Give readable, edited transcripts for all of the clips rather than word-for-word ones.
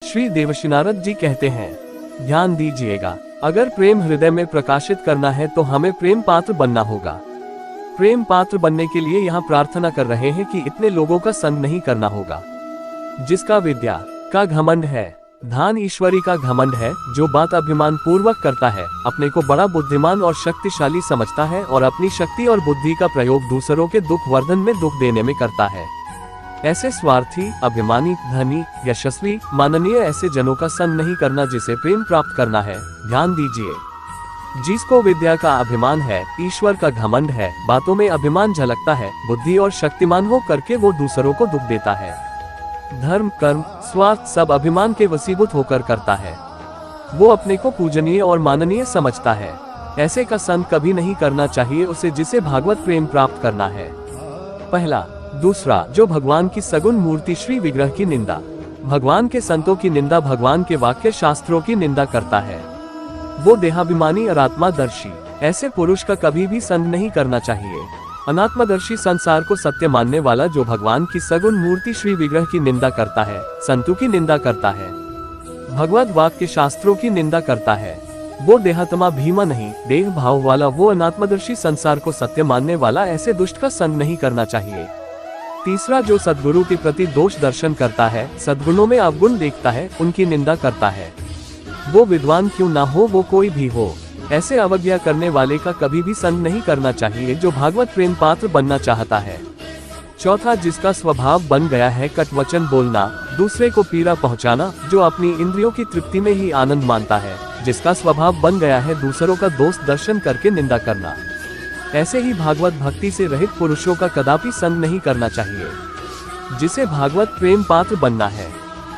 श्री देवर्षि नारद जी कहते हैं, ध्यान दीजिएगा, अगर प्रेम हृदय में प्रकाशित करना है तो हमें प्रेम पात्र बनना होगा। प्रेम पात्र बनने के लिए यहाँ प्रार्थना कर रहे हैं कि इतने लोगों का संग नहीं करना होगा। जिसका विद्या का घमंड है, धन ईश्वरी का घमंड है, जो बात अभिमान पूर्वक करता है, अपने को बड़ा बुद्धिमान और शक्तिशाली समझता है और अपनी शक्ति और बुद्धि का प्रयोग दूसरों के दुख वर्धन में दुख देने में करता है, ऐसे स्वार्थी, अभिमानी, धनी, यशस्वी, माननीय ऐसे जनों का संग नहीं करना जिसे प्रेम प्राप्त करना है। ध्यान दीजिए, जिसको विद्या का अभिमान है, ईश्वर का घमंड है, बातों में अभिमान झलकता है, बुद्धि और शक्तिमान हो करके वो दूसरों को दुख देता है, धर्म, कर्म, स्वार्थ सब अभिमान के वशीभूत होकर करता है, वो अपने को पूजनीय और माननीय समझता है, ऐसे का संग कभी नहीं करना चाहिए उसे, जिसे भागवत प्रेम प्राप्त करना है। पहला। दूसरा, जो भगवान की सगुण मूर्ति श्री विग्रह की निंदा, भगवान के संतों की निंदा, भगवान के वाक्य शास्त्रों की निंदा करता है, वो देहाभिमानी और आत्मादर्शी, ऐसे पुरुष का कभी भी संग नहीं करना चाहिए। अनात्मदर्शी, संसार को सत्य मानने वाला, जो भगवान की सगुण मूर्ति श्री विग्रह की निंदा करता है, संतों की निंदा करता है, भगवत वाक्य शास्त्रों की निंदा करता है, वो देहात्मा भीमा नहीं, देह भाव वाला, वो अनात्मदर्शी, संसार को सत्य मानने वाला, ऐसे दुष्ट का संग नहीं करना चाहिए। तीसरा, जो सद्गुरु के प्रति दोष दर्शन करता है, सद्गुणों में अवगुण देखता है, उनकी निंदा करता है, वो विद्वान क्यों ना हो, वो कोई भी हो, ऐसे अवज्ञा करने वाले का कभी भी संग नहीं करना चाहिए, जो भागवत प्रेम पात्र बनना चाहता है। चौथा, जिसका स्वभाव बन गया है कट वचन बोलना, दूसरे को पीड़ा पहुंचाना, जो अपनी इंद्रियों की तृप्ति में ही आनंद मानता है, जिसका स्वभाव बन गया है दूसरों का दोष दर्शन करके निंदा करना, ऐसे ही भागवत भक्ति से रहित पुरुषों का कदापि संग नहीं करना चाहिए, जिसे भागवत प्रेम पात्र बनना है।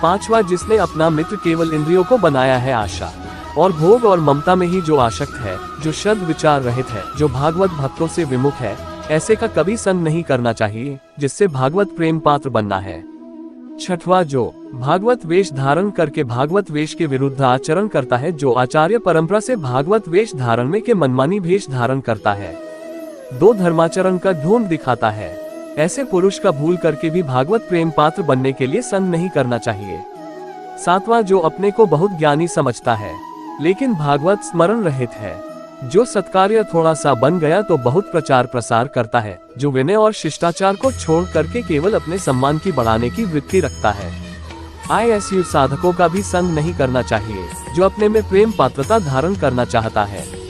पांचवा, जिसने अपना मित्र केवल इंद्रियों को बनाया है आशा और भोग और ममता में ही जो आसक्त है, जो शब्द विचार रहित है, जो भागवत भक्तों से विमुख है, ऐसे का कभी संग नहीं करना चाहिए, जिससे भागवत प्रेम पात्र बनना है। छठवां, जो भागवत वेश धारण करके भागवत वेश के विरुद्ध आचरण करता है, जो आचार्य परंपरा से भागवत वेश धारण में के मनमानी वेश धारण करता है, दो धर्माचरण का ढोंग दिखाता है, ऐसे पुरुष का भूल करके भी भागवत प्रेम पात्र बनने के लिए संग नहीं करना चाहिए। सातवां, जो अपने को बहुत ज्ञानी समझता है लेकिन भागवत स्मरण रहित है, जो सत्कार्य थोड़ा सा बन गया तो बहुत प्रचार प्रसार करता है, जो विनय और शिष्टाचार को छोड़ करके केवल अपने सम्मान की बढ़ाने की वृत्ति रखता है, ISU साधकों का भी संग नहीं करना चाहिए, जो अपने में प्रेम पात्रता धारण करना चाहता है।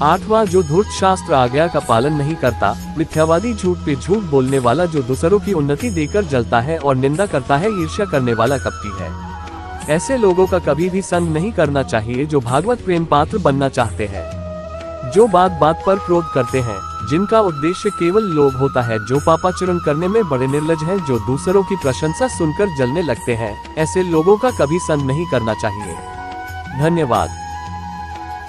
आठवां, जो धूर्त शास्त्र आज्ञा का पालन नहीं करता, मिथ्यावादी, झूठ पे झूठ बोलने वाला, जो दूसरों की उन्नति देकर जलता है और निंदा करता है, ईर्ष्या करने वाला कपटी है, ऐसे लोगों का कभी भी संग नहीं करना चाहिए, जो भागवत प्रेम पात्र बनना चाहते हैं, जो बात बात पर क्रोध करते हैं, जिनका उद्देश्य केवल लोभ होता है, जो पापाचरण करने में बड़े निर्लज हैं, जो दूसरों की प्रशंसा सुनकर जलने लगते हैं, ऐसे लोगों का कभी संग नहीं करना चाहिए। धन्यवाद।